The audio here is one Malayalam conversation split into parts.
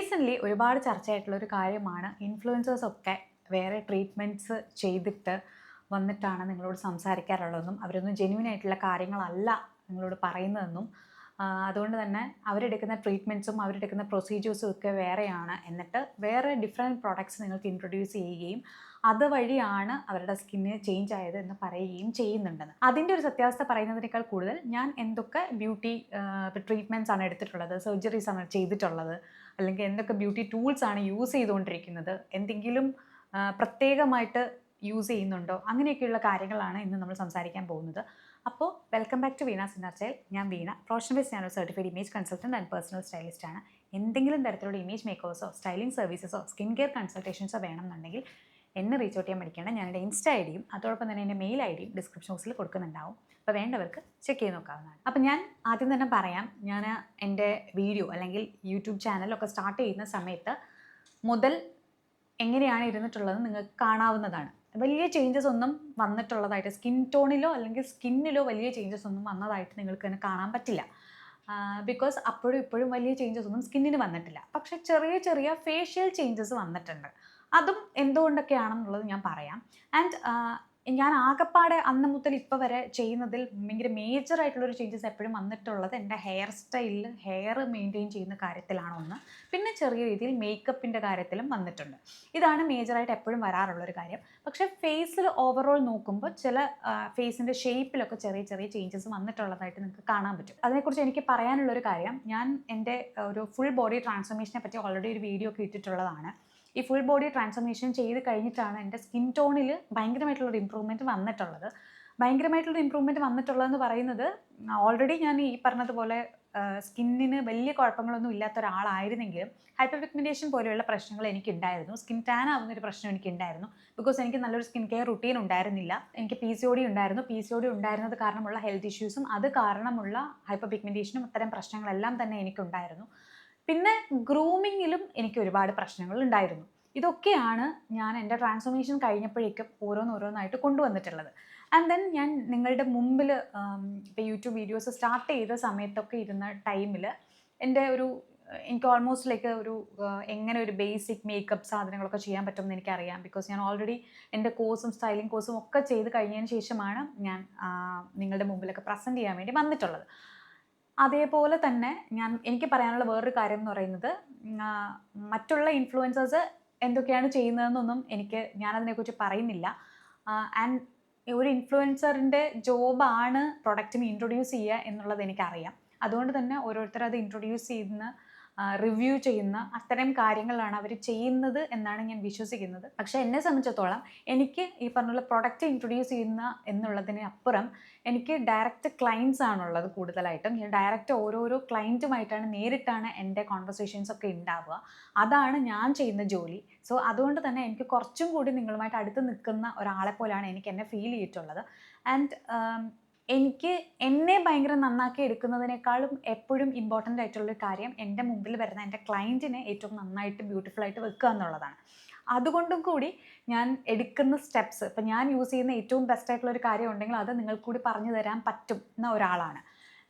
റീസെൻ്റ്ലി ഒരുപാട് ചർച്ചയായിട്ടുള്ള ഒരു കാര്യമാണ് ഇൻഫ്ലുവൻസേഴ്സൊക്കെ വേറെ ട്രീറ്റ്മെൻറ്റ്സ് ചെയ്തിട്ട് വന്നിട്ടാണ് നിങ്ങളോട് സംസാരിക്കാറുള്ളതെന്നും അവരൊന്നും ജെന്യൂൻ ആയിട്ടുള്ള കാര്യങ്ങളല്ല നിങ്ങളോട് പറയുന്നതെന്നും അതുകൊണ്ട് തന്നെ അവരെടുക്കുന്ന ട്രീറ്റ്മെൻറ്റ്സും അവരെടുക്കുന്ന പ്രൊസീജിയേഴ്സും ഒക്കെ വേറെയാണ്. എന്നിട്ട് വേറെ ഡിഫറെൻറ്റ് പ്രോഡക്ട്സ് നിങ്ങൾക്ക് ഇൻട്രൊഡ്യൂസ് ചെയ്യുകയും അതുവഴിയാണ് അവരുടെ സ്കിന്ന് ചേഞ്ച് ആയത് എന്ന് പറയുകയും ചെയ്യുന്നുണ്ടെന്ന്. അതിൻ്റെ ഒരു സത്യാവസ്ഥ പറയുന്നതിനേക്കാൾ കൂടുതൽ ഞാൻ എന്തൊക്കെ ബ്യൂട്ടി ട്രീറ്റ്മെൻറ്റ്സ് ആണ് എടുത്തിട്ടുള്ളത്, സർജറീസ് ആണ് ചെയ്തിട്ടുള്ളത്, അല്ലെങ്കിൽ എന്തൊക്കെ ബ്യൂട്ടി ടൂൾസ് ആണ് യൂസ് ചെയ്തുകൊണ്ടിരിക്കുന്നത്, എന്തെങ്കിലും പ്രത്യേകമായിട്ട് യൂസ് ചെയ്യുന്നുണ്ടോ, അങ്ങനെയൊക്കെയുള്ള കാര്യങ്ങളാണ് ഇന്ന് നമ്മൾ സംസാരിക്കാൻ പോകുന്നത്. അപ്പോൾ welcome back to Veena's inner style. ഞാൻ വീണ, പ്രൊഫഷണൽ ബേസ് ഞാനൊരു certified image consultant and personal stylist ആണ്. എന്തെങ്കിലും തരത്തിലുള്ള ഇമേജ് മേക്കേഴ്സോ സ്റ്റൈലിംഗ് സർവീസസോ സ്കിൻ കെയർ കൺസൾട്ടേഷൻസോ വേണമെന്നുണ്ടെങ്കിൽ എന്നെ റീച്ച് ഔട്ട് ചെയ്യാൻ പഠിക്കേണ്ട. ഞാൻ എൻ്റെ ഇൻസ്റ്റ ഐ ഡിയും അതോടൊപ്പം തന്നെ എൻ്റെ മെയിൽ ഐ ഡിയും ഡിസ്ക്രിപ്ഷൻ ബോക്സിൽ കൊടുക്കുന്നുണ്ടാവും. അപ്പോൾ വേണ്ടവർക്ക് ചെക്ക് ചെയ്ത് നോക്കാവുന്നതാണ്. അപ്പോൾ ഞാൻ ആദ്യം തന്നെ പറയാം, ഞാൻ എൻ്റെ വീഡിയോ അല്ലെങ്കിൽ യൂട്യൂബ് ചാനലൊക്കെ സ്റ്റാർട്ട് ചെയ്യുന്ന സമയത്ത് മുതൽ എങ്ങനെയാണ് ഇരുന്നിട്ടുള്ളത് നിങ്ങൾക്ക് കാണാവുന്നതാണ്. വലിയ ചേഞ്ചസ് ഒന്നും വന്നിട്ടുള്ളതായിട്ട് സ്കിൻ ടോണിലോ അല്ലെങ്കിൽ സ്കിന്നിലോ വലിയ ചേഞ്ചസ് ഒന്നും വന്നതായിട്ട് നിങ്ങൾക്ക് തന്നെ കാണാൻ പറ്റില്ല. ബിക്കോസ് അപ്പോഴും ഇപ്പോഴും വലിയ ചേഞ്ചസ് ഒന്നും സ്കിന്നിന് വന്നിട്ടില്ല. പക്ഷേ ചെറിയ ചെറിയ ഫേഷ്യൽ ചേഞ്ചസ് വന്നിട്ടുണ്ട്. അതും എന്തുകൊണ്ടൊക്കെയാണെന്നുള്ളത് ഞാൻ പറയാം. ആൻഡ് ഞാൻ ആകെപ്പാടെ അന്ന് മുതൽ ഇപ്പോൾ വരെ ചെയ്യുന്നതിൽ ഭയങ്കര മേജറായിട്ടുള്ളൊരു ചേഞ്ചസ് എപ്പോഴും വന്നിട്ടുള്ളത് എൻ്റെ ഹെയർ സ്റ്റൈലിൽ ഹെയർ മെയിൻറ്റെയിൻ ചെയ്യുന്ന കാര്യത്തിലാണ് ഒന്ന്. പിന്നെ ചെറിയ രീതിയിൽ മേക്കപ്പിൻ്റെ കാര്യത്തിലും വന്നിട്ടുണ്ട്. ഇതാണ് മേജറായിട്ട് എപ്പോഴും വരാറുള്ളൊരു കാര്യം. പക്ഷേ ഫേസിൽ ഓവറോൾ നോക്കുമ്പോൾ ചില ഫേസിൻ്റെ ഷേപ്പിലൊക്കെ ചെറിയ ചെറിയ ചേഞ്ചസ് വന്നിട്ടുള്ളതായിട്ട് നിങ്ങൾക്ക് കാണാൻ പറ്റും. അതിനെക്കുറിച്ച് എനിക്ക് പറയാനുള്ളൊരു കാര്യം, ഞാൻ എൻ്റെ ഒരു ഫുൾ ബോഡി ട്രാൻസ്ഫോർമേഷനെ പറ്റി ഓൾറെഡി ഒരു വീഡിയോ ഒക്കെ ഇട്ടിട്ടുള്ളതാണ്. ഈ ഫുൾ ബോഡി ട്രാൻസ്ഫോർമേഷൻ ചെയ്ത് കഴിഞ്ഞിട്ടാണ് എൻ്റെ സ്കിൻ ടോണിൽ ഭയങ്കരമായിട്ടുള്ളൊരു ഇമ്പ്രൂവ്മെൻറ്റ് വന്നിട്ടുള്ളത്. ഭയങ്കരമായിട്ടുള്ളൊരു ഇമ്പ്രൂവ്മെൻറ്റ് വന്നിട്ടുള്ളതെന്ന് പറയുന്നത്, ഓൾറെഡി ഞാൻ ഈ പറഞ്ഞതുപോലെ സ്കിന്നിന് വലിയ കുഴപ്പങ്ങളൊന്നും ഇല്ലാത്ത ഒരാളായിരുന്നെങ്കിലും ഹൈപ്പർ പിഗ്മെൻറ്റേഷൻ പോലെയുള്ള പ്രശ്നങ്ങൾ എനിക്കുണ്ടായിരുന്നു. സ്കിൻ ടാൻ ആവുന്നൊരു പ്രശ്നം എനിക്കുണ്ടായിരുന്നു. ബിക്കോസ് എനിക്ക് നല്ലൊരു സ്കിൻ കെയർ റുട്ടീൻ ഉണ്ടായിരുന്നില്ല. എനിക്ക് PCOD ഉണ്ടായിരുന്നു. PCOD ഉണ്ടായിരുന്നത് കാരണമുള്ള ഹെൽത്ത് ഇഷ്യൂസും അത് കാരണമുള്ള ഹൈപ്പർ പിഗ്മെൻറ്റേഷനും അത്തരം പ്രശ്നങ്ങളെല്ലാം തന്നെ എനിക്കുണ്ടായിരുന്നു. പിന്നെ ഗ്രൂമിങ്ങിലും എനിക്ക് ഒരുപാട് പ്രശ്നങ്ങൾ ഉണ്ടായിരുന്നു. ഇതൊക്കെയാണ് ഞാൻ എൻ്റെ ട്രാൻസ്ഫോർമേഷൻ കഴിഞ്ഞപ്പോഴേക്കും ഓരോന്നായിട്ട് കൊണ്ടുവന്നിട്ടുള്ളത്. ആൻഡ് ദെൻ ഞാൻ നിങ്ങളുടെ മുമ്പിൽ ഇപ്പോൾ യൂട്യൂബ് വീഡിയോസ് സ്റ്റാർട്ട് ചെയ്ത സമയത്തൊക്കെ ഇരുന്ന ടൈമിൽ എൻ്റെ എനിക്ക് ഓൾമോസ്റ്റ് ലൈക്ക് എങ്ങനെ ഒരു ബേസിക് മേക്കപ്പ് സാധനങ്ങളൊക്കെ ചെയ്യാൻ പറ്റുമെന്ന് എനിക്കറിയാം. ബിക്കോസ് ഞാൻ ഓൾറെഡി എൻ്റെ കോഴ്സും സ്റ്റൈലിംഗ് കോഴ്സും ഒക്കെ ചെയ്ത് കഴിഞ്ഞതിന് ശേഷമാണ് ഞാൻ നിങ്ങളുടെ മുമ്പിലൊക്കെ പ്രസൻറ്റ് ചെയ്യാൻ വേണ്ടി വന്നിട്ടുള്ളത്. അതേപോലെ തന്നെ എനിക്ക് പറയാനുള്ള വേറൊരു കാര്യം എന്ന് പറയുന്നത്, മറ്റുള്ള ഇൻഫ്ലുവൻസേഴ്സ് എന്തൊക്കെയാണ് ചെയ്യുന്നതെന്നൊന്നും ഞാനതിനെക്കുറിച്ച് പറയുന്നില്ല. ആൻഡ് ഒരു ഇൻഫ്ലുവൻസറിൻ്റെ ജോബാണ് പ്രൊഡക്റ്റിന് ഇൻട്രൊഡ്യൂസ് ചെയ്യുക എന്നുള്ളത് എനിക്കറിയാം. അതുകൊണ്ട് തന്നെ ഓരോരുത്തർ അത് ഇൻട്രൊഡ്യൂസ് ചെയ്യുന്ന റിവ്യൂ ചെയ്യുന്ന അത്തരം കാര്യങ്ങളാണ് അവർ ചെയ്യുന്നത് എന്നാണ് ഞാൻ വിശ്വസിക്കുന്നത്. പക്ഷേ എന്നെ സംബന്ധിച്ചിടത്തോളം എനിക്ക് ഈ പറഞ്ഞ പ്രൊഡക്റ്റ് ഇൻട്രൊഡ്യൂസ് ചെയ്യുന്ന എന്നുള്ളതിന് അപ്പുറം എനിക്ക് ഡയറക്റ്റ് ക്ലയൻസ് ആണുള്ളത്. കൂടുതലായിട്ടും ഞാൻ ഡയറക്റ്റ് ഓരോരോ ക്ലയൻറ്റുമായിട്ടാണ് നേരിട്ടാണ് എൻ്റെ കോൺവെർസേഷൻസ് ഒക്കെ ഉണ്ടാവുക. അതാണ് ഞാൻ ചെയ്യുന്ന ജോലി. സോ അതുകൊണ്ട് തന്നെ എനിക്ക് കുറച്ചും കൂടി നിങ്ങളുമായിട്ട് അടുത്ത് നിൽക്കുന്ന ഒരാളെ പോലെയാണ് എനിക്ക് എന്നെ ഫീൽ ചെയ്തിട്ടുള്ളത്. ആൻഡ് എനിക്ക് എന്നെ ഭയങ്കര നന്നാക്കി എടുക്കുന്നതിനേക്കാളും എപ്പോഴും ഇമ്പോർട്ടൻ്റ് ആയിട്ടുള്ളൊരു കാര്യം എൻ്റെ മുമ്പിൽ വരുന്ന എൻ്റെ ക്ലയൻറ്റിനെ ഏറ്റവും നന്നായിട്ട് ബ്യൂട്ടിഫുള്ളായിട്ട് വെക്കുക എന്നുള്ളതാണ്. അതുകൊണ്ടും കൂടി ഞാൻ എടുക്കുന്ന സ്റ്റെപ്സ്, ഇപ്പം ഞാൻ യൂസ് ചെയ്യുന്ന ഏറ്റവും ബെസ്റ്റായിട്ടുള്ളൊരു കാര്യം ഉണ്ടെങ്കിൽ അത് നിങ്ങൾക്ക് കൂടി പറഞ്ഞു തരാൻ പറ്റുന്ന ഒരാളാണ്.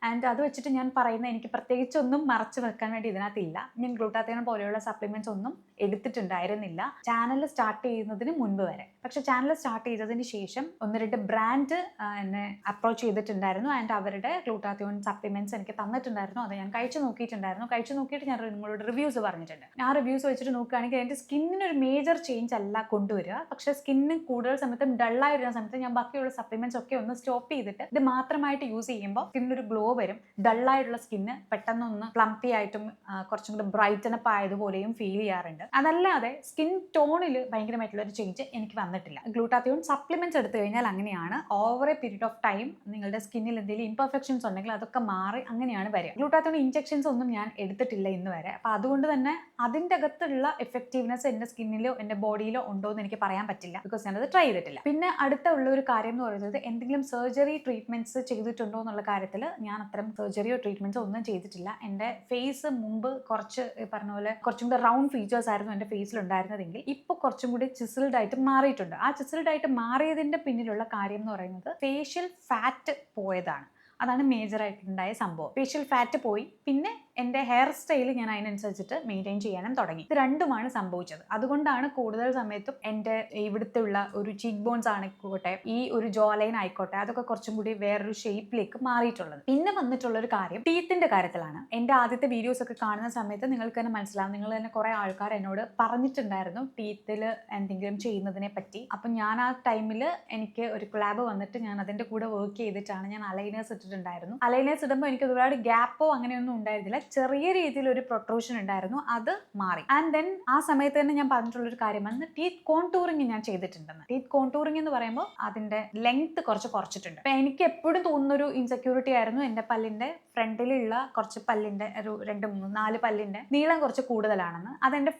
ആൻഡ് അത് വെച്ചിട്ട് ഞാൻ പറയുന്ന, എനിക്ക് പ്രത്യേകിച്ചൊന്നും മറച്ചു വെക്കാൻ വേണ്ടി ഇതിനകത്തില്ല. ഞാൻ ഗ്ലൂട്ടാത്തിയോൺ പോലെയുള്ള സപ്ലിമെൻറ്റ്സ് ഒന്നും എടുത്തിട്ടുണ്ടായിരുന്നില്ല ചാനൽ സ്റ്റാർട്ട് ചെയ്യുന്നതിന് മുൻപ് വരെ. പക്ഷേ ചാനൽ സ്റ്റാർട്ട് ചെയ്തതിന് ശേഷം 1-2 ബ്രാൻഡ് എന്നെ അപ്രോച്ച് ചെയ്തിട്ടുണ്ടായിരുന്നു. ആൻഡ് അവരുടെ ഗ്ലൂട്ടാത്തിയോൺ സപ്ലിമെൻറ്റ്സ് എനിക്ക് തന്നിട്ടുണ്ടായിരുന്നു. അത് ഞാൻ കഴിച്ചു നോക്കിയിട്ടുണ്ടായിരുന്നു. കഴിച്ചു നോക്കിയിട്ട് ഞാൻ നിങ്ങളോട് റിവ്യൂസ് പറഞ്ഞിട്ടുണ്ട്. ആ റിവ്യൂസ് വെച്ചിട്ട് നോക്കുകയാണെങ്കിൽ എൻ്റെ സ്കിന്നിനൊരു മേജർ ചേഞ്ച് അല്ല കൊണ്ടുവരിക. പക്ഷേ സ്കിന്ന് കൂടുതൽ സമയത്തും ഡള്ളായിരുന്ന സമയത്ത് ഞാൻ ബാക്കിയുള്ള സപ്ലിമെൻറ്റ്സ് ഒക്കെ ഒന്ന് സ്റ്റോപ്പ് ചെയ്തിട്ട് ഇത് മാത്രമായിട്ട് യൂസ് ചെയ്യുമ്പോൾ സ്കിന്നിനൊരു ഗ്ലോ വരും. ഡള്ളായിട്ടുള്ള സ്കിന്ന് പെട്ടെന്നൊന്ന് പ്ലംപി ആയിട്ടും കുറച്ചും കൂടി ബ്രൈറ്റനപ്പ് ആയതുപോലെയും ഫീൽ ചെയ്യാറുണ്ട്. അതല്ലാതെ സ്കിൻ ടോണിൽ ഭയങ്കരമായിട്ടുള്ളൊരു ചേഞ്ച് എനിക്ക് വന്നിട്ടില്ല. ഗ്ലൂട്ടാത്തിയോൺ സപ്ലിമെന്റ്സ് എടുത്തു കഴിഞ്ഞാൽ അങ്ങനെയാണ്. Over A period of time നിങ്ങളുടെ സ്കിന്നിൽ എന്തെങ്കിലും ഇംപെർഫെക്ഷൻസ് ഉണ്ടെങ്കിൽ അതൊക്കെ മാറി അങ്ങനെയാണ് വരിക. ഗ്ലൂട്ടാത്തിയോൺ ഇഞ്ചെക്ഷൻസ് ഒന്നും ഞാൻ എടുത്തിട്ടില്ല ഇന്ന് വരെ. അപ്പോൾ അതുകൊണ്ട് തന്നെ അതിൻ്റെ അകത്തുള്ള എഫക്റ്റീവ്നെസ് എൻ്റെ സ്കിന്നിലോ എൻ്റെ ബോഡിയിലോ ഉണ്ടോ എന്ന് എനിക്ക് പറയാൻ പറ്റില്ല. ബിക്കോസ് ഞാനത് ട്രൈ ചെയ്തിട്ടില്ല. പിന്നെ അടുത്തുള്ള ഒരു കാര്യം എന്ന് പറയുന്നത്, എന്തെങ്കിലും സർജറി ട്രീറ്റ്മെന്റ്സ് ചെയ്തിട്ടുണ്ടോ എന്നുള്ള കാര്യത്തിൽ ഞാൻ അത്തരം സർജറിയോ ട്രീറ്റ്മെന്റ്സോ ഒന്നും ചെയ്തിട്ടില്ല. എൻ്റെ ഫേസ് മുമ്പ് കുറച്ച് പറഞ്ഞ പോലെ കുറച്ചും കൂടെ റൗണ്ട് ഫീച്ചേഴ്സ് ആയിരുന്നു എൻ്റെ ഫേസിൽ ഉണ്ടായിരുന്നതെങ്കിൽ ഇപ്പോൾ കുറച്ചും കൂടി ചിസിൽഡ് ആയിട്ട് മാറിയിട്ടുണ്ട്. ആ ചിസിൽഡ് ആയിട്ട് മാറിയതിൻ്റെ പിന്നിലുള്ള കാര്യം എന്ന് പറയുന്നത് ഫേഷ്യൽ ഫാറ്റ് പോയതാണ്. അതാണ് മേജറായിട്ടുണ്ടായ സംഭവം. ഫേഷ്യൽ ഫാറ്റ് പോയി. പിന്നെ എൻ്റെ ഹെയർ സ്റ്റൈൽ ഞാൻ അതിനനുസരിച്ചിട്ട് മെയിൻറ്റെയിൻ ചെയ്യാനും തുടങ്ങി. ഇത് രണ്ടുമാണ് സംഭവിച്ചത്. അതുകൊണ്ടാണ് കൂടുതൽ സമയത്തും എൻ്റെ ഇവിടുത്തെ ഉള്ള ഒരു ചീക്ക് ബോൺസ് ആയിക്കോട്ടെ, ഈ ഒരു ജോ ലൈൻ ആയിക്കോട്ടെ, അതൊക്കെ കുറച്ചും കൂടി വേറൊരു ഷേപ്പിലേക്ക് മാറിയിട്ടുള്ളത്. പിന്നെ വന്നിട്ടുള്ള ഒരു കാര്യം ടീത്തിന്റെ കാര്യത്തിലാണ്. എൻ്റെ ആദ്യത്തെ വീഡിയോസ് ഒക്കെ കാണുന്ന സമയത്ത് നിങ്ങൾക്ക് തന്നെ മനസ്സിലാവും, നിങ്ങൾ തന്നെ കുറെ ആൾക്കാർ എന്നോട് പറഞ്ഞിട്ടുണ്ടായിരുന്നു ടീത്തിൽ എന്തെങ്കിലും ചെയ്യുന്നതിനെ പറ്റി. അപ്പം ഞാൻ ആ ടൈമിൽ എനിക്ക് ഒരു കൊളാബ് വന്നിട്ട് ഞാൻ അതിൻ്റെ കൂടെ വർക്ക് ചെയ്തിട്ടാണ് ഞാൻ അലൈനേഴ്സ് ഇട്ടിട്ടുണ്ടായിരുന്നു. അലൈനേഴ്സ് ഇടുമ്പോൾ എനിക്ക് ഒരുപാട് ഗ്യാപ്പോ അങ്ങനെയൊന്നും ഉണ്ടായിരുന്നില്ല, ചെറിയ രീതിയിൽ ഒരു പ്രൊട്രൂഷൻ ഉണ്ടായിരുന്നു, അത് മാറി. ആൻഡ് ദെൻ ആ സമയത്ത് തന്നെ ഞാൻ പറഞ്ഞിട്ടുള്ളൊരു കാര്യമാണ് ടീത്ത് കോൺടൂറിങ് ഞാൻ ചെയ്തിട്ടുണ്ടെന്ന്. ടീത്ത് കോൺടൂറിങ് എന്ന് പറയുമ്പോൾ അതിൻ്റെ ലെങ്ത് കുറച്ചിട്ടുണ്ട്. അപ്പം എനിക്ക് എപ്പോഴും തോന്നുന്നൊരു ഇൻസെക്യൂരിറ്റി ആയിരുന്നു എൻ്റെ പല്ലിൻ്റെ ഫ്രണ്ടിലുള്ള കുറച്ച് പല്ലിൻ്റെ ഒരു 2, 3, 4 പല്ലിൻ്റെ നീളം കുറച്ച് കൂടുതലാണെന്ന്. അതെൻ്റെ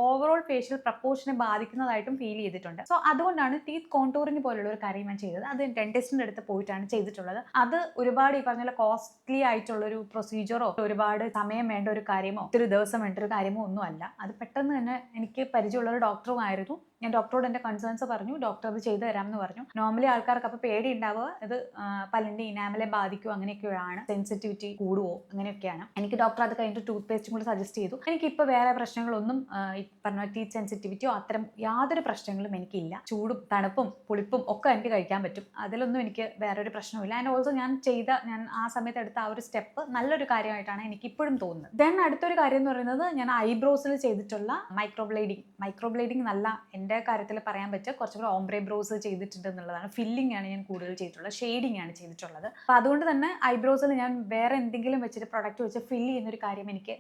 ഓവറോൾ ഫേഷ്യൽ പ്രപ്പോർഷനെ ബാധിക്കുന്നതായിട്ടും ഫീൽ ചെയ്തിട്ടുണ്ട്. സോ അതുകൊണ്ടാണ് ടീത്ത് കോൺടൂറിങ് പോലുള്ള ഒരു കാര്യം ഞാൻ ചെയ്തത്. അത് ഡെന്റിസ്റ്റിൻ്റെ അടുത്ത് പോയിട്ടാണ് ചെയ്തിട്ടുള്ളത്. അത് ഒരുപാട് ഈ പറഞ്ഞ കോസ്റ്റ്ലി ആയിട്ടുള്ളൊരു പ്രൊസീജിയറോ ഒരുപാട് സമയം വേണ്ട ഒരു കാര്യമോ ഒത്തിരി ദിവസം വേണ്ട ഒരു കാര്യമോ ഒന്നും അല്ല. അത് പെട്ടെന്ന് തന്നെ എനിക്ക് പരിചയമുള്ളൊരു ഡോക്ടറുമായിരുന്നു. ഞാൻ ഡോക്ടറോട് എൻ്റെ കൺസേൺസ് പറഞ്ഞു, ഡോക്ടർ അത് ചെയ്തു തരാമെന്ന് പറഞ്ഞു. നോർമലി ആൾക്കാർക്ക് അപ്പോൾ പേടി ഉണ്ടാവുക ഇത് പല്ലിൻ്റെ ഇനാമലെ ബാധിക്കുമോ, അങ്ങനെയൊക്കെയാണ്, സെൻസിറ്റിവിറ്റി കൂടുവോ, അങ്ങനെയൊക്കെയാണ്. എനിക്ക് ഡോക്ടർ അത് കഴിഞ്ഞിട്ട് ടൂത്ത് പേസ്റ്റും കൂടി സജസ്റ്റ് ചെയ്തു. എനിക്കിപ്പോൾ വേറെ പ്രശ്നങ്ങളൊന്നും ഈ പറഞ്ഞ ടീത്ത് സെൻസിറ്റിവിറ്റിയോ അത്തരം യാതൊരു പ്രശ്നങ്ങളും എനിക്കില്ല. ചൂടും തണുപ്പും പുളിപ്പും ഒക്കെ എനിക്ക് കഴിക്കാൻ പറ്റും. അതിലൊന്നും എനിക്ക് വേറൊരു പ്രശ്നമില്ല. ആൻഡ് ഓൾസോ ഞാൻ ആ സമയത്ത് എടുത്ത ആ ഒരു സ്റ്റെപ്പ് നല്ലൊരു കാര്യമായിട്ടാണ് എനിക്ക് ഇപ്പോഴും തോന്നുന്നത്. ദെൻ അടുത്തൊരു കാര്യം എന്ന് പറയുന്നത് ഞാൻ ഐബ്രോസിൽ ചെയ്തിട്ടുള്ള മൈക്രോബ്ലേഡിങ് നല്ല എൻ്റെ കാര്യത്തിൽ പറയാൻ പറ്റുക കുറച്ചുകൂടെ ഓംബ്രേ ബ്രോസ് ചെയ്തിട്ടുണ്ട് എന്നുള്ളതാണ്. ഫില്ലിംഗ് ആണ് ഞാൻ കൂടുതൽ ചെയ്തിട്ടുള്ളത്, ഷെയ്ഡിങ് ആണ് ചെയ്തിട്ടുള്ളത്. അപ്പോൾ അതുകൊണ്ട് തന്നെ ഐബ്രോസിൽ ഞാൻ വേറെ എന്തെങ്കിലും വെച്ചിട്ട് പ്രൊഡക്റ്റ് വെച്ച് ഫില്ല് ചെയ്യുന്നൊരു കാര്യം എനിക്ക്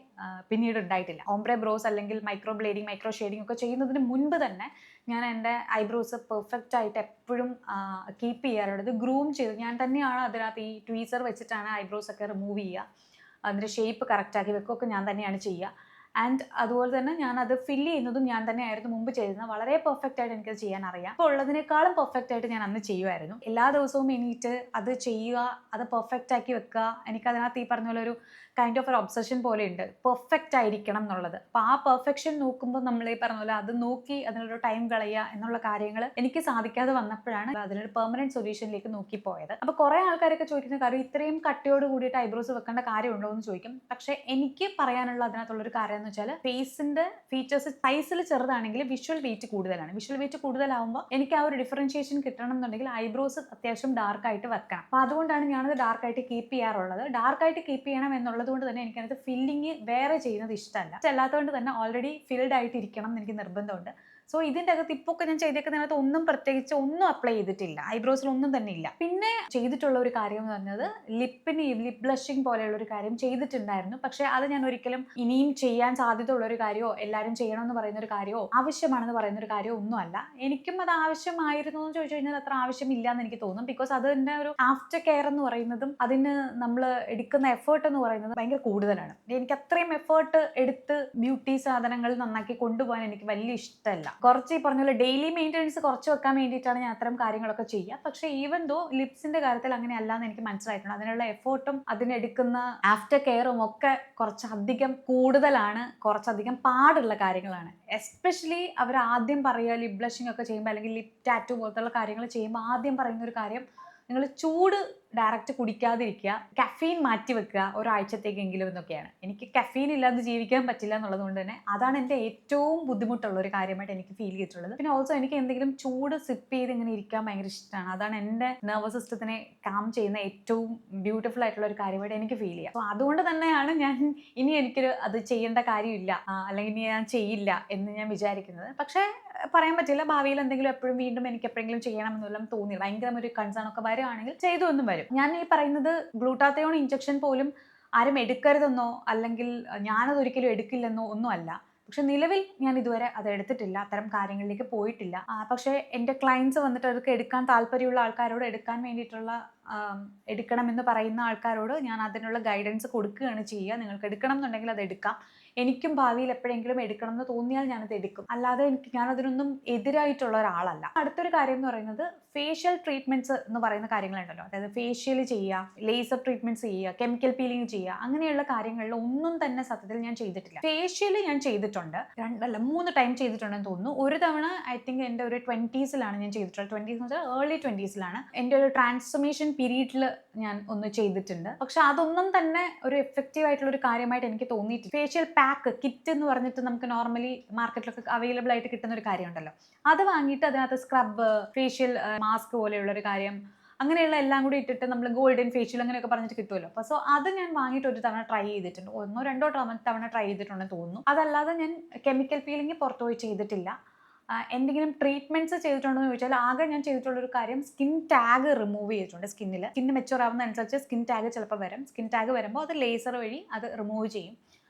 പിന്നീട് ഉണ്ടായിട്ടില്ല. ഓംബ്രേ ബ്രോസ് അല്ലെങ്കിൽ മൈക്രോ ബ്ലേഡിങ്, മൈക്രോ ഷെയ്ഡിങ് ഒക്കെ ചെയ്യുന്നതിന് മുൻപ് തന്നെ ഞാൻ എൻ്റെ ഐബ്രോസ് പെർഫെക്റ്റ് ആയിട്ട് എപ്പോഴും കീപ്പ് ചെയ്യാറുള്ളത്. ഗ്രൂം ചെയ്ത് ഞാൻ തന്നെയാണ് അതിനകത്ത് ഈ ട്വീസർ വെച്ചിട്ടാണ് ഐബ്രോസ് ഒക്കെ റിമൂവ് ചെയ്യുക, അതിൻ്റെ ഷേപ്പ് കറക്റ്റാക്കി വെക്കുകയൊക്കെ ഞാൻ തന്നെയാണ് ചെയ്യുക. ആൻഡ് അതുപോലെ തന്നെ ഞാനത് ഫില്ല് ചെയ്യുന്നതും ഞാൻ തന്നെയായിരുന്നു മുമ്പ് ചെയ്തിരുന്നത്. വളരെ പെർഫെക്റ്റ് ആയിട്ട് എനിക്കത് ചെയ്യാൻ അറിയാം. അപ്പോൾ ഉള്ളതിനേക്കാളും പെർഫെക്റ്റ് ആയിട്ട് ഞാൻ അന്ന് ചെയ്യുമായിരുന്നു. എല്ലാ ദിവസവും എണീറ്റ് അത് ചെയ്യുക, അത് പെർഫെക്റ്റ് ആക്കി വെക്കുക. എനിക്കതിനകത്ത് ഈ പറഞ്ഞ പോലെ ഒരു കൈൻഡ് ഓഫ് ഒരു ഒബ്സഷൻ പോലെ ഉണ്ട്, പെർഫെക്റ്റ് ആയിരിക്കണം എന്നുള്ളത്. അപ്പോൾ ആ പെർഫെക്ഷൻ നോക്കുമ്പോൾ നമ്മൾ ഈ പറഞ്ഞ പോലെ അത് നോക്കി അതിനൊരു ടൈം കളയുക എന്നുള്ള കാര്യങ്ങൾ എനിക്ക് സാധിക്കാതെ വന്നപ്പോഴാണ് അതിനൊരു പെർമനന്റ് സൊല്യൂഷനിലേക്ക് നോക്കി പോയത്. അപ്പോൾ കുറേ ആൾക്കാരൊക്കെ ചോദിക്കുന്ന കാര്യം ഇത്രയും കട്ടിയോട് കൂടിയിട്ട് ഐബ്രോസ് വെക്കേണ്ട കാര്യമുണ്ടോ എന്ന് ചോദിക്കും. പക്ഷേ എനിക്ക് പറയാനുള്ള അതിനകത്തുള്ളൊരു കാര്യം എന്ന് വെച്ചാൽ ഫേസിന്റെ ഫീച്ചേഴ്സ് സൈസിൽ ചെറുതാണെങ്കിൽ വിഷ്വൽ വെയിറ്റ് കൂടുതലാണ്. വിഷ്വൽ വെയിറ്റ് കൂടുതലാവുമ്പോൾ എനിക്ക് ആ ഒരു ഡിഫറൻഷിയേഷൻ കിട്ടണം എന്നുണ്ടെങ്കിൽ ഐബ്രോസ് അത്യാവശ്യം ഡാർക്കായിട്ട് വെക്കണം. അപ്പോൾ അതുകൊണ്ടാണ് ഞാനത് ഡാർക്കായിട്ട് കീപ്പ് ചെയ്യാറുള്ളത്. ഡാർക്കായിട്ട് കീപ്പ് ചെയ്യണം എന്നുള്ളത് കൊണ്ട് തന്നെ എനിക്കത് ഫില്ലിങ് വേറെ ചെയ്യുന്നത് ഇഷ്ടമല്ല. അല്ലാത്തതുകൊണ്ട് തന്നെ ഓൾറെഡി ഫിൽഡ് ആയിട്ട് ഇരിക്കണം എന്ന് എനിക്ക് നിർബന്ധമുണ്ട്. സോ ഇതിൻ്റെ അകത്ത് ഇപ്പോൾ ഒക്കെ ഞാൻ ചെയ്തേക്കുന്നതിനകത്ത് ഒന്നും പ്രത്യേകിച്ച് ഒന്നും അപ്ലൈ ചെയ്തിട്ടില്ല, ഐബ്രോസിൽ ഒന്നും തന്നെ ഇല്ല. പിന്നെ ചെയ്തിട്ടുള്ള ഒരു കാര്യം എന്ന് പറഞ്ഞത് ലിപ്പ് ബ്ലഷിങ് പോലെയുള്ള ഒരു കാര്യം ചെയ്തിട്ടുണ്ടായിരുന്നു. പക്ഷേ അത് ഞാൻ ഒരിക്കലും ഇനിയും ചെയ്യാൻ സാധ്യതയുള്ള ഒരു കാര്യമോ എല്ലാവരും ചെയ്യണമെന്ന് പറയുന്ന ഒരു കാര്യമോ ആവശ്യമാണെന്ന് പറയുന്ന ഒരു കാര്യമോ ഒന്നുമല്ല. എനിക്കും അത് ആവശ്യമായിരുന്നു എന്ന് ചോദിച്ചു കഴിഞ്ഞാൽ അത്ര ആവശ്യമില്ല എന്ന് എനിക്ക് തോന്നും. ബിക്കോസ് അതിൻ്റെ ഒരു ആഫ്റ്റർ കെയർ എന്ന് പറയുന്നതും അതിന് നമ്മൾ എടുക്കുന്ന എഫേർട്ട് എന്ന് പറയുന്നത് ഭയങ്കര കൂടുതലാണ്. എനിക്ക് അത്രയും എഫേർട്ട് എടുത്ത് ബ്യൂട്ടി സാധനങ്ങൾ നന്നാക്കി കൊണ്ടുപോകാൻ എനിക്ക് വലിയ ഇഷ്ടമല്ല. കുറച്ച് ഈ പറഞ്ഞ പോലെ ഡെയിലി മെയിൻ്റെനൻസ് കുറച്ച് വെക്കാൻ വേണ്ടിയിട്ടാണ് ഞാൻ അത്തരം കാര്യങ്ങളൊക്കെ ചെയ്യുക. പക്ഷേ ഈവൻ ദോ ലിപ്സിന്റെ കാര്യത്തിൽ അങ്ങനെ അല്ലാന്ന് എനിക്ക് മനസ്സിലായിട്ടുണ്ട്. അതിനുള്ള എഫേർട്ടും അതിനെടുക്കുന്ന ആഫ്റ്റർ കെയറും ഒക്കെ കുറച്ചധികം കൂടുതലാണ്, കുറച്ചധികം പാടുള്ള കാര്യങ്ങളാണ്. എസ്പെഷ്യലി അവർ ആദ്യം പറയുക ലിപ് ബ്ലഷിംഗ് ഒക്കെ ചെയ്യുമ്പോൾ അല്ലെങ്കിൽ ലിപ് ടാറ്റു പോലത്തുള്ള കാര്യങ്ങൾ ചെയ്യുമ്പോൾ ആദ്യം പറയുന്ന ഒരു കാര്യം, നിങ്ങൾ ചൂട് ഡയറക്റ്റ് കുടിക്കാതിരിക്കുക, കഫീൻ മാറ്റി വെക്കുക ഒരാഴ്ചത്തേക്കെങ്കിലും എന്നൊക്കെയാണ്. എനിക്ക് കഫീൻ ഇല്ലാതെ ജീവിക്കാൻ പറ്റില്ല എന്നുള്ളത് കൊണ്ട് തന്നെ അതാണ് എൻ്റെ ഏറ്റവും ബുദ്ധിമുട്ടുള്ള ഒരു കാര്യമായിട്ട് എനിക്ക് ഫീൽ ചെയ്തിട്ടുള്ളത്. പിന്നെ ഓൾസോ എനിക്ക് എന്തെങ്കിലും ചൂട് സിപ്പ് ചെയ്ത് ഇങ്ങനെ ഇരിക്കാൻ ഭയങ്കര ഇഷ്ടമാണ്. അതാണ് എൻ്റെ നെർവസ് സിസ്റ്റത്തിനെ കാം ചെയ്യുന്ന ഏറ്റവും ബ്യൂട്ടിഫുൾ ആയിട്ടുള്ള ഒരു കാര്യമായിട്ട് എനിക്ക് ഫീൽ ചെയ്യുക. അപ്പോൾ അതുകൊണ്ട് തന്നെയാണ് ഞാൻ ഇനി എനിക്കൊരു അത് ചെയ്യേണ്ട കാര്യമില്ല അല്ലെങ്കിൽ ഇനി ഞാൻ ചെയ്യില്ല എന്ന് ഞാൻ വിചാരിക്കുന്നത്. പക്ഷേ പറയാൻ പറ്റില്ല, ഭാവിയിൽ എന്തെങ്കിലും എപ്പോഴും വീണ്ടും എനിക്ക് എപ്പോഴെങ്കിലും ചെയ്യണമെന്നെല്ലാം തോന്നി ഭയങ്കര ഒരു കൺസേൺ ഒക്കെ വരുവാണെങ്കിൽ ചെയ്തു എന്നും വരും. ഞാൻ ഈ പറയുന്നത് ഗ്ലൂട്ടാത്തയോൺ ഇഞ്ചക്ഷൻ പോലും ആരും എടുക്കരുതെന്നോ അല്ലെങ്കിൽ ഞാനത് ഒരിക്കലും എടുക്കില്ലെന്നോ ഒന്നും അല്ല. പക്ഷെ നിലവിൽ ഞാൻ ഇതുവരെ അത് എടുത്തിട്ടില്ല, അത്തരം കാര്യങ്ങളിലേക്ക് പോയിട്ടില്ല. പക്ഷേ എൻ്റെ ക്ലയൻസ് വന്നിട്ട് അതൊക്കെ എടുക്കാൻ താല്പര്യമുള്ള ആൾക്കാരോട് എടുക്കാൻ വേണ്ടിയിട്ടുള്ള എടുക്കണമെന്ന് പറയുന്ന ആൾക്കാരോട് ഞാൻ അതിനുള്ള ഗൈഡൻസ് കൊടുക്കുകയാണ് ചെയ്യുക. നിങ്ങൾക്ക് എടുക്കണം എന്നുണ്ടെങ്കിൽ അത് എടുക്കാം, എനിക്കും ഭാവിയിൽ എപ്പോഴെങ്കിലും എടുക്കണം എന്ന് തോന്നിയാൽ ഞാനത് എടുക്കും. അല്ലാതെ ഞാനതിനൊന്നും എതിരായിട്ടുള്ള ഒരാളല്ല. അടുത്തൊരു കാര്യം എന്ന് പറയുന്നത് ഫേഷ്യൽ ട്രീറ്റ്മെന്റ്സ് എന്ന് പറയുന്ന കാര്യങ്ങളുണ്ടല്ലോ. അതായത് ഫേഷ്യൽ ചെയ്യുക, ലേസർ ട്രീറ്റ്മെന്റ്സ് ചെയ്യുക, കെമിക്കൽ പീലിംഗ് ചെയ്യുക, അങ്ങനെയുള്ള കാര്യങ്ങളിൽ ഒന്നും തന്നെ സത്യത്തിൽ ഞാൻ ചെയ്തിട്ടില്ല. ഫേഷ്യൽ ഞാൻ ചെയ്തിട്ടുണ്ട്, 2-3 ടൈം ചെയ്തിട്ടുണ്ടെന്ന് തോന്നുന്നു. ഒരു തവണ ഐ തിങ്ക് എൻ്റെ ഒരു 20s ഞാൻ ചെയ്തിട്ടുള്ളത്. 20s എന്ന് വെച്ചാൽ ഏർലി 20s എൻ്റെ ഒരു ട്രാൻസ്ഫോർമേഷൻ പീരീഡിൽ ഞാൻ ഒന്ന് ചെയ്തിട്ടുണ്ട്. പക്ഷെ അതൊന്നും തന്നെ ഒരു എഫക്റ്റീവ് ആയിട്ടുള്ള ഒരു കാര്യമായിട്ട് എനിക്ക് തോന്നിയിട്ടില്ല. ഫേഷ്യൽ പാക്ക് കിറ്റ് എന്ന് പറഞ്ഞിട്ട് നമുക്ക് നോർമലി മാർക്കറ്റിലൊക്കെ അവൈലബിൾ ആയിട്ട് കിട്ടുന്ന ഒരു കാര്യമുണ്ടല്ലോ, അത് വാങ്ങിയിട്ട് അതിനകത്ത് സ്ക്രബ്, ഫേഷ്യൽ മാസ്ക് പോലെയുള്ള ഒരു കാര്യം, അങ്ങനെയുള്ള എല്ലാം കൂടി ഇട്ടിട്ട് നമ്മൾ ഗോൾഡൻ ഫേഷ്യൽ അങ്ങനെയൊക്കെ പറഞ്ഞിട്ട് കിട്ടുമല്ലോ. അപ്പോൾ അത് ഞാൻ വാങ്ങിയിട്ട് ഒരു തവണ ട്രൈ ചെയ്തിട്ടുണ്ട്. 1-2 തവണ ട്രൈ ചെയ്തിട്ടുണ്ടെന്ന് തോന്നുന്നു. അതല്ലാതെ ഞാൻ കെമിക്കൽ പീലിംഗ് പുറത്തുപോയി ചെയ്തിട്ടില്ല. എന്തെങ്കിലും ട്രീറ്റ്മെന്റ്സ് ചെയ്തിട്ടുണ്ടോ എന്ന് ചോദിച്ചാൽ ആകെ ഞാൻ ചെയ്തിട്ടുള്ളൊരു കാര്യം സ്കിൻ ടാഗ് റിമൂവ് ചെയ്തിട്ടുണ്ട്. സ്കിന്ന് മെച്ചുവർ ആവുന്ന അനുസരിച്ച് സ്കിൻ ടാഗ് ചിലപ്പോൾ വരും. സ്കിൻ ടാഗ് വരുമ്പോൾ അത് ലേസർ വഴി അത് റിമൂവ് ചെയ്യും.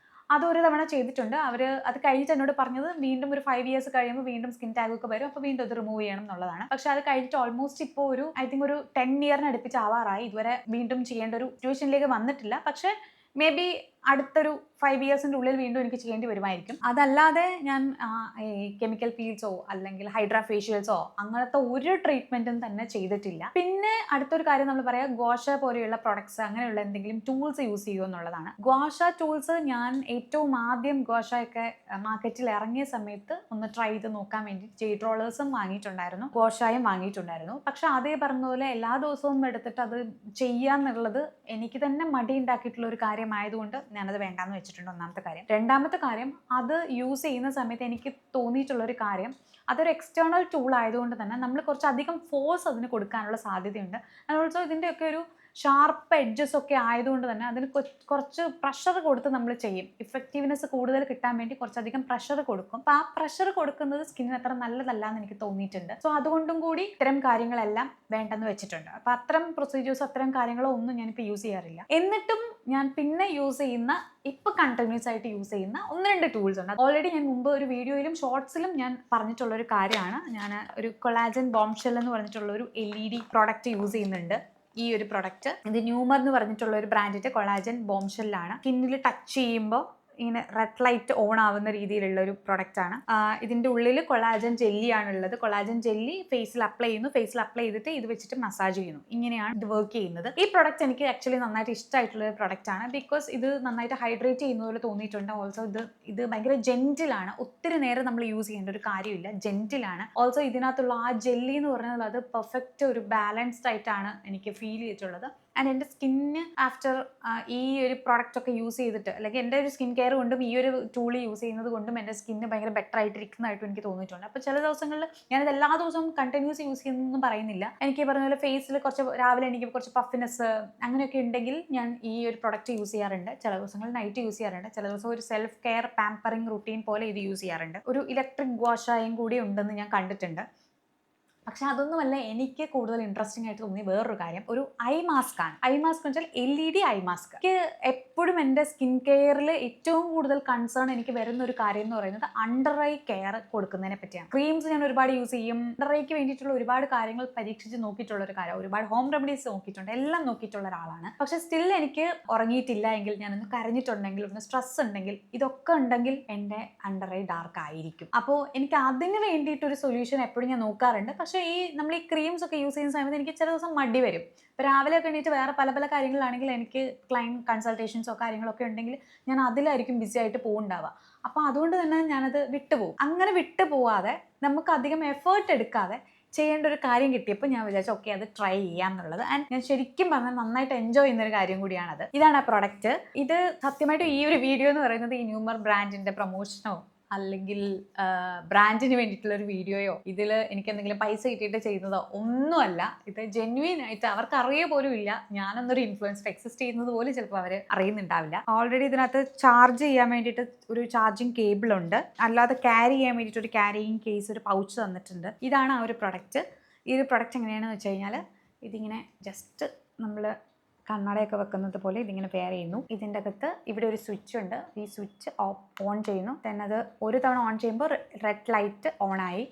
അതൊരു തവണ ചെയ്തിട്ടുണ്ട്. അവർ അത് കഴിഞ്ഞിട്ട് എന്നോട് പറഞ്ഞത് വീണ്ടും ഒരു 5 years കഴിയുമ്പോൾ വീണ്ടും സ്കിൻ ടാഗ് ഒക്കെ വരും, അപ്പോൾ വീണ്ടും അത് റിമൂവ് ചെയ്യണം എന്നുള്ളതാണ്. പക്ഷെ അത് കഴിഞ്ഞിട്ട് ഓൾമോസ്റ്റ് ഇപ്പോൾ ഒരു ഐ തിങ്ക് ഒരു 10 year അടുപ്പിച്ച് ആവാറായി. ഇതുവരെ വീണ്ടും ചെയ്യേണ്ട ഒരു സിറ്റുവേഷനിലേക്ക് വന്നിട്ടില്ല. പക്ഷെ മേ ബി അടുത്തൊരു 5 years ഉള്ളിൽ വീണ്ടും എനിക്ക് ചെയ്യേണ്ടി വരുമായിരിക്കും. അതല്ലാതെ ഞാൻ കെമിക്കൽ പീൽസോ അല്ലെങ്കിൽ ഹൈഡ്രാ ഫേഷ്യൽസോ അങ്ങനത്തെ ഒരു ട്രീറ്റ്മെന്റും തന്നെ ചെയ്തിട്ടില്ല. പിന്നെ അടുത്തൊരു കാര്യം നമ്മൾ പറയാം, ഗോഷ പോലെയുള്ള പ്രൊഡക്ട്സ്, അങ്ങനെയുള്ള എന്തെങ്കിലും ടൂൾസ് യൂസ് ചെയ്യുമോ എന്നുള്ളതാണ്. ഗോഷ ടൂൾസ് ഞാൻ ഏറ്റവും ആദ്യം ഗോഷയൊക്കെ മാർക്കറ്റിൽ ഇറങ്ങിയ സമയത്ത് ഒന്ന് ട്രൈ ചെയ്ത് നോക്കാൻ വേണ്ടി ജെയ്ഡ് റോളേഴ്സും വാങ്ങിയിട്ടുണ്ടായിരുന്നു, ഗോഷയും വാങ്ങിയിട്ടുണ്ടായിരുന്നു. പക്ഷെ അതേ പറഞ്ഞ പോലെ എല്ലാ ദിവസവും എടുത്തിട്ട് അത് ചെയ്യാന്നുള്ളത് എനിക്ക് തന്നെ മടി ഉണ്ടാക്കിയിട്ടുള്ള ഒരു കാര്യമായതുകൊണ്ട് ഞാനത് വേണ്ടാന്ന് വെച്ചിട്ടുണ്ട്. ഒന്നാമത്തെ കാര്യം. രണ്ടാമത്തെ കാര്യം, അത് യൂസ് ചെയ്യുന്ന സമയത്ത് എനിക്ക് തോന്നിയിട്ടുള്ളൊരു കാര്യം, അതൊരു എക്സ്റ്റേണൽ ടൂൾ ആയതുകൊണ്ട് തന്നെ നമ്മൾ കുറച്ചധികം ഫോഴ്സ് അതിന് കൊടുക്കാനുള്ള സാധ്യതയുണ്ട്. ആൻഡ് ഓൾസോ ഇതിൻ്റെയൊക്കെ ഒരു ഷാർപ്പ് എഡ്ജസ് ഒക്കെ ആയതുകൊണ്ട് തന്നെ അതിന് കുറച്ച് പ്രഷർ കൊടുത്ത് നമ്മൾ ചെയ്യും. ഇഫക്റ്റീവ്നെസ് കൂടുതൽ കിട്ടാൻ വേണ്ടി കുറച്ചധികം പ്രഷർ കൊടുക്കും. അപ്പോൾ ആ പ്രഷർ കൊടുക്കുന്നത് സ്കിന്നിന് അത്ര നല്ലതല്ല എന്ന് എനിക്ക് തോന്നിയിട്ടുണ്ട്. സോ അതുകൊണ്ടും കൂടി ഇത്തരം കാര്യങ്ങളെല്ലാം വേണ്ടെന്ന് വെച്ചിട്ടുണ്ട്. അപ്പോൾ അത്തരം പ്രൊസീജിയേഴ്സ്, അത്തരം കാര്യങ്ങളോ ഒന്നും ഞാനിപ്പോൾ യൂസ് ചെയ്യാറില്ല. എന്നിട്ടും ഞാൻ പിന്നെ യൂസ് ചെയ്യുന്ന, ഇപ്പൊ കണ്ടിന്യൂസ് ആയിട്ട് യൂസ് ചെയ്യുന്ന 1-2 ടൂൾസ് ഉണ്ട്. ഓൾറെഡി ഞാൻ മുമ്പ് ഒരു വീഡിയോയിലും ഷോർട്സിലും ഞാൻ പറഞ്ഞിട്ടുള്ള ഒരു കാര്യമാണ്. ഞാൻ ഒരു കൊളാജൻ ബോംഷെൽ എന്ന് പറഞ്ഞിട്ടുള്ള ഒരു LED പ്രോഡക്റ്റ് യൂസ് ചെയ്യുന്നുണ്ട്. ഈ ഒരു പ്രൊഡക്റ്റ് ഇത് ന്യൂമർ എന്ന് പറഞ്ഞിട്ടുള്ള ഒരു ബ്രാൻഡിന്റെ കൊളാജൻ ബോംഷെല്ലാണ്. സ്കിന്നിൽ ടച്ച് ചെയ്യുമ്പോൾ ഇങ്ങനെ റെഡ് ലൈറ്റ് ഓൺ ആവുന്ന രീതിയിലുള്ള ഒരു പ്രൊഡക്റ്റ് ആണ്. ഇതിന്റെ ഉള്ളിൽ കൊളാജൻ ജെല്ലിയാണ് ഉള്ളത്. കൊളാജൻ ജെല്ലി ഫേസിൽ അപ്ലൈ ചെയ്യുന്നു. ഫേസിൽ അപ്ലൈ ചെയ്തിട്ട് ഇത് വെച്ചിട്ട് മസാജ് ചെയ്യുന്നു. ഇങ്ങനെയാണ് ഇത് വർക്ക് ചെയ്യുന്നത്. ഈ പ്രൊഡക്റ്റ് എനിക്ക് ആക്ച്വലി നന്നായിട്ട് ഇഷ്ടമായിട്ടുള്ള ഒരു പ്രൊഡക്റ്റ് ആണ്. ബിക്കോസ് ഇത് നന്നായിട്ട് ഹൈഡ്രേറ്റ് ചെയ്യുന്ന പോലെ തോന്നിയിട്ടുണ്ട്. ഓൾസോ ഇത് ഭയങ്കര ജെന്റിലാണ്. ഒത്തിരി നേരം നമ്മൾ യൂസ് ചെയ്യേണ്ട ഒരു കാര്യമില്ല, ജെന്റിലാണ്. ഓൾസോ ഇതിനകത്തുള്ള ആ ജെല്ലി എന്ന് പറഞ്ഞാൽ അത് പെർഫെക്റ്റ് ഒരു ബാലൻസ്ഡ് ആയിട്ടാണ് എനിക്ക് ഫീൽ ചെയ്തിട്ടുള്ളത്. ആൻഡ് എൻ്റെ സ്കിന്നിന് ആഫ്റ്റർ ഈ ഒരു പ്രോഡക്റ്റ് ഒക്കെ യൂസ് ചെയ്തിട്ട്, അല്ലെങ്കിൽ എൻ്റെ ഒരു സ്കിൻ കെയർ കൊണ്ടും ഈ ഒരു ടൂൾ യൂസ് ചെയ്യുന്നത് കൊണ്ടും എൻ്റെ സ്കിന്ന് ഭയങ്കര ബെറ്റർ ആയിട്ടിരിക്കുന്നതായിട്ടും എനിക്ക് തോന്നിയിട്ടുണ്ട്. അപ്പോൾ ചില ദിവസങ്ങളിൽ ഞാനിത് എല്ലാ ദിവസവും കണ്ടിന്യൂസ് യൂസ് ചെയ്യുന്നൊന്നും പറയുന്നില്ല. എനിക്ക് പറഞ്ഞ പോലെ ഫേസിൽ കുറച്ച് രാവിലെ എനിക്ക് കുറച്ച് പഫിനെസ് അങ്ങനെയൊക്കെ ഉണ്ടെങ്കിൽ ഞാൻ ഈ ഒരു പ്രൊഡക്റ്റ് യൂസ് ചെയ്യാറുണ്ട്. ചില ദിവസങ്ങളിൽ നൈറ്റ് യൂസ് ചെയ്യാറുണ്ട്. ചില ദിവസം ഒരു സെൽഫ് കെയർ പാമ്പറിങ് റുട്ടീൻ പോലെ ഇത് യൂസ് ചെയ്യാറുണ്ട്. ഒരു ഇലക്ട്രിക് വാഷായും കൂടി ഉണ്ടെന്ന് ഞാൻ കണ്ടിട്ടുണ്ട്. പക്ഷെ അതൊന്നുമല്ല എനിക്ക് കൂടുതൽ ഇൻട്രസ്റ്റിംഗ് ആയിട്ട് തോന്നിയ വേറൊരു കാര്യം, ഒരു ഐ മാസ്ക് ആണ്. ഐ മാസ്ക് എന്ന് വെച്ചാൽ LED ഐ മാസ്ക്. എനിക്ക് എപ്പോഴും എൻ്റെ സ്കിൻ കെയറിൽ ഏറ്റവും കൂടുതൽ കൺസേൺ എനിക്ക് വരുന്ന ഒരു കാര്യം എന്ന് പറയുന്നത് അണ്ടർ ഐ കെയർ കൊടുക്കുന്നതിനെ പറ്റിയാണ്. ക്രീംസ് ഞാൻ ഒരുപാട് യൂസ് ചെയ്യും. അണ്ടർ ഐക്ക് വേണ്ടിയിട്ടുള്ള ഒരുപാട് കാര്യങ്ങൾ പരീക്ഷിച്ച് നോക്കിയിട്ടുള്ള ഒരു കാര്യം, ഒരുപാട് ഹോം റെമഡീസ് നോക്കിയിട്ടുണ്ട്, എല്ലാം നോക്കിയിട്ടുള്ള ഒരാളാണ്. പക്ഷെ സ്റ്റിൽ എനിക്ക് ഉറങ്ങിയിട്ടില്ല എങ്കിൽ, ഞാനൊന്ന് കരഞ്ഞിട്ടുണ്ടെങ്കിൽ, ഒന്ന് സ്ട്രെസ് ഉണ്ടെങ്കിൽ, ഇതൊക്കെ ഉണ്ടെങ്കിൽ എൻ്റെ അണ്ടർ ഐ ഡാർക്ക് ആയിരിക്കും. അപ്പോൾ എനിക്ക് അതിന് വേണ്ടിയിട്ടൊരു സൊല്യൂഷൻ എപ്പോഴും ഞാൻ നോക്കാറുണ്ട്. പക്ഷേ നമ്മൾ ഈ ക്രീംസ് ഒക്കെ യൂസ് ചെയ്യുന്ന സമയത്ത് എനിക്ക് ചില ദിവസം മടി വരും. ഇപ്പോൾ രാവിലെ ഒക്കെ എണീറ്റ് വേറെ പല പല കാര്യങ്ങളാണെങ്കിൽ, എനിക്ക് ക്ലയൻറ്റ് കൺസൾട്ടേഷൻസോ കാര്യങ്ങളൊക്കെ ഉണ്ടെങ്കിൽ ഞാൻ അതിലായിരിക്കും ബിസി ആയിട്ട് പോകുന്നുണ്ടാവുക. അപ്പോൾ അതുകൊണ്ട് തന്നെ ഞാനത് വിട്ടുപോകും. അങ്ങനെ വിട്ടുപോവാതെ നമുക്ക് അധികം എഫേർട്ട് എടുക്കാതെ ചെയ്യേണ്ട ഒരു കാര്യം കിട്ടിയപ്പോൾ ഞാൻ വിചാരിച്ചു ഓക്കെ അത് ട്രൈ ചെയ്യാം എന്നുള്ളത്. ആൻഡ് ഞാൻ ശരിക്കും പറഞ്ഞാൽ നന്നായിട്ട് എൻജോയ് ചെയ്യുന്നൊരു കാര്യം കൂടിയാണത്. ഇതാണ് ആ പ്രൊഡക്റ്റ്. ഇത് സത്യമായിട്ടും ഈ ഒരു വീഡിയോ എന്ന് പറയുന്നത് ഈ ന്യൂമർ ബ്രാൻഡിൻ്റെ പ്രൊമോഷനോ അല്ലെങ്കിൽ ബ്രാൻഡിന് വേണ്ടിയിട്ടുള്ളൊരു വീഡിയോയോ ഇതിൽ എനിക്ക് എന്തെങ്കിലും പൈസ കിട്ടിയിട്ട് ചെയ്യുന്നതോ ഒന്നുമല്ല. ഇത് ജെന്യുവൻ ആയിട്ട് അവർക്ക് അറിയ പോലും ഇല്ല ഞാനൊന്നൊരു ഇൻഫ്ലുവൻസർ എക്സിസ്റ്റ് ചെയ്യുന്നത് പോലും ചിലപ്പോൾ അവർ അറിയുന്നുണ്ടാവില്ല. ഓൾറെഡി ഇതിനകത്ത് ചാർജ് ചെയ്യാൻ വേണ്ടിയിട്ട് ഒരു ചാർജിങ് കേബിൾ ഉണ്ട്. അല്ലാതെ ക്യാരി ചെയ്യാൻ വേണ്ടിയിട്ട് ഒരു ക്യാരിയിങ് കേസ്, ഒരു പൗച്ച് തന്നിട്ടുണ്ട്. ഇതാണ് ആ ഒരു പ്രൊഡക്റ്റ്. ഈ ഒരു പ്രൊഡക്റ്റ് എങ്ങനെയാണെന്ന് വെച്ച് കഴിഞ്ഞാൽ, ഇതിങ്ങനെ ജസ്റ്റ് നമ്മൾ കണ്ണടയൊക്കെ വെക്കുന്നത് പോലെ ഇതിങ്ങനെ പെയർ ചെയ്യുന്നു. ഇതിൻ്റെ അകത്ത് ഇവിടെ ഒരു സ്വിച്ച് ഉണ്ട്. ഈ സ്വിച്ച് ഓൺ ചെയ്യുന്നു. ദെൻ അത് ഒരു തവണ ഓൺ ചെയ്യുമ്പോൾ റെഡ് ലൈറ്റ് ഓൺ ആയി.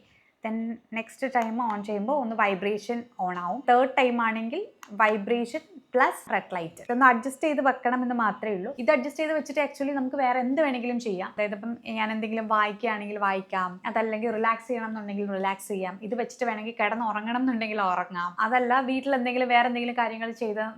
ദെൻ നെക്സ്റ്റ് ടൈം ഓൺ ചെയ്യുമ്പോൾ ഒന്ന് വൈബ്രേഷൻ ഓൺ ആവും. തേർഡ് ടൈം ആണെങ്കിൽ വൈബ്രേഷൻ പ്ലസ് റെഡ് ലൈറ്റ്. ഇതൊന്ന് അഡ്ജസ്റ്റ് ചെയ്ത് വെക്കണം എന്ന് മാത്രമേ ഉള്ളൂ. ഇത് അഡ്ജസ്റ്റ് ചെയ്ത് വെച്ചിട്ട് ആക്ച്വലി നമുക്ക് വേറെ എന്ത് വേണമെങ്കിലും ചെയ്യാം. അതായത് ഇപ്പം ഞാൻ എന്തെങ്കിലും വായിക്കുകയാണെങ്കിൽ വായിക്കാം, അതല്ലെങ്കിൽ റിലാക്സ് ചെയ്യണം എന്നുണ്ടെങ്കിൽ റിലാക്സ് ചെയ്യാം. ഇത് വെച്ചിട്ട് വേണമെങ്കിൽ കിടന്ന് ഉറങ്ങണം എന്നുണ്ടെങ്കിൽ ഉറങ്ങാം. അതല്ല വീട്ടിൽ എന്തെങ്കിലും വേറെ എന്തെങ്കിലും കാര്യങ്ങൾ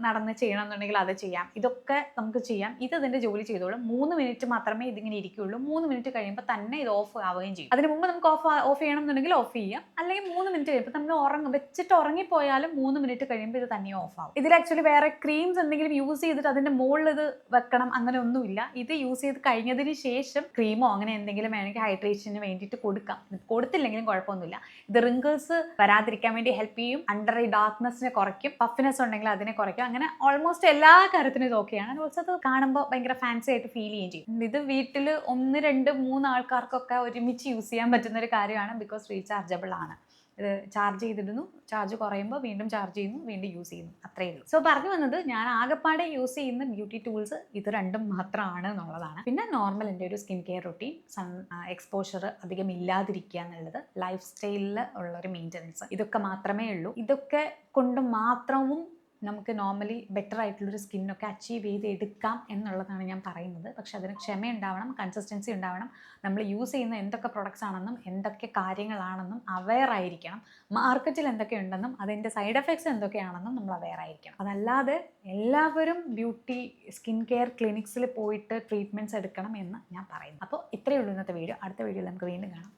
നടന്ന് ചെയ്യണം എന്നുണ്ടെങ്കിൽ അത് ചെയ്യാം. ഇതൊക്കെ നമുക്ക് ചെയ്യാം. ഇത് ഇതിന്റെ ജോലി ചെയ്തോളും. 3 മിനിറ്റ് മാത്രമേ ഇതിങ്ങനെ ഇരിക്കുകയുള്ളൂ. 3 മിനിറ്റ് കഴിയുമ്പോൾ തന്നെ ഇത് ഓഫ് ആവുകയും ചെയ്യും. അതിന് മുമ്പ് നമുക്ക് ഓഫ് ചെയ്യണം എന്നുണ്ടെങ്കിൽ ഓഫ് ചെയ്യാം, അല്ലെങ്കിൽ 3 മിനിറ്റ് കഴിയുമ്പോൾ നമ്മൾ വെച്ചിട്ട് ഉറങ്ങിപ്പോയാലും 3 മിനിറ്റ് കഴിയുമ്പോൾ ഇത് തന്നെ ഓഫ് ആവും. ഇതിൽ ആക്ച്വലി വേറെ ക്രീംസ് എന്തെങ്കിലും യൂസ് ചെയ്തിട്ട് അതിന്റെ മുകളിൽ ഇത് വെക്കണം അങ്ങനെ ഒന്നുമില്ല. ഇത് യൂസ് ചെയ്ത് കഴിഞ്ഞതിന് ശേഷം ക്രീമോ അങ്ങനെ എന്തെങ്കിലും വേണമെങ്കിൽ ഹൈഡ്രേഷന് വേണ്ടിയിട്ട് കൊടുക്കാം. കൊടുത്തില്ലെങ്കിലും കുഴപ്പമൊന്നുമില്ല. ഇത് റിങ്കിൾസ് വരാതിരിക്കാൻ വേണ്ടി ഹെൽപ്പ് ചെയ്യും. അണ്ടർ ഐ ഡാർക്ക്നെസ്സിനെ കുറയ്ക്കും. പഫിനെസ് ഉണ്ടെങ്കിൽ അതിനെ കുറയ്ക്കും. അങ്ങനെ ഓൾമോസ്റ്റ് എല്ലാ കാര്യത്തിനും ഇത് ഓക്കെയാണ്. ഓൾസോ അത് കാണുമ്പോൾ ഭയങ്കര ഫാൻസി ആയിട്ട് ഫീൽ ചെയ്യുകയും ചെയ്യും. ഇത് വീട്ടിൽ 1, 2, 3 ആൾക്കാർക്കൊക്കെ ഒരുമിച്ച് യൂസ് ചെയ്യാൻ പറ്റുന്ന ഒരു കാര്യമാണ്. ബിക്കോസ് റീചാർജബിൾ ആണ്. ഇത് ചാർജ് ചെയ്തിടുന്നു, ചാർജ് കുറയുമ്പോൾ വീണ്ടും ചാർജ് ചെയ്യുന്നു, വീണ്ടും യൂസ് ചെയ്യുന്നു, അത്രയേ ഉള്ളൂ. സോ പറഞ്ഞു വന്നത്, ഞാൻ ആകെപ്പാടെ യൂസ് ചെയ്യുന്ന ബ്യൂട്ടി ടൂൾസ് ഇത് രണ്ടും മാത്രമാണ് എന്നുള്ളതാണ്. പിന്നെ നോർമൽ എൻ്റെ ഒരു skin care routine, sun exposure അധികം ഇല്ലാതിരിക്കുക എന്നുള്ളത്, ലൈഫ് സ്റ്റൈലിൽ ഉള്ളൊരു മെയിൻ്റനൻസ്, ഇതൊക്കെ മാത്രമേ ഉള്ളൂ. ഇതൊക്കെ കൊണ്ട് മാത്രവും നമുക്ക് നോർമലി ബെറ്റർ ആയിട്ടുള്ളൊരു സ്കിന്നൊക്കെ അച്ചീവ് ചെയ്ത് എടുക്കാം എന്നുള്ളതാണ് ഞാൻ പറയുന്നത്. പക്ഷെ അതിന് ക്ഷമയുണ്ടാവണം, കൺസിസ്റ്റൻസി ഉണ്ടാവണം. നമ്മൾ യൂസ് ചെയ്യുന്ന എന്തൊക്കെ പ്രൊഡക്ട്സ് ആണെന്നും എന്തൊക്കെ കാര്യങ്ങളാണെന്നും അവെയർ ആയിരിക്കണം. മാർക്കറ്റിൽ എന്തൊക്കെ ഉണ്ടെന്നും അതിൻ്റെ സൈഡ് എഫക്ട്സ് എന്തൊക്കെയാണെന്നും നമ്മൾ അവെയർ ആയിരിക്കണം. അതല്ലാതെ എല്ലാവരും ബ്യൂട്ടി സ്കിൻ കെയർ ക്ലിനിക്സിൽ പോയിട്ട് ട്രീറ്റ്മെൻറ്റ്സ് എടുക്കണം എന്ന് ഞാൻ പറയുന്നു. അപ്പോൾ ഇത്രയേ ഉള്ളൂ ഇന്നത്തെ വീഡിയോ. അടുത്ത വീഡിയോയിൽ നമുക്ക് വീണ്ടും കാണാം.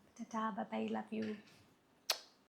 Bye, love U.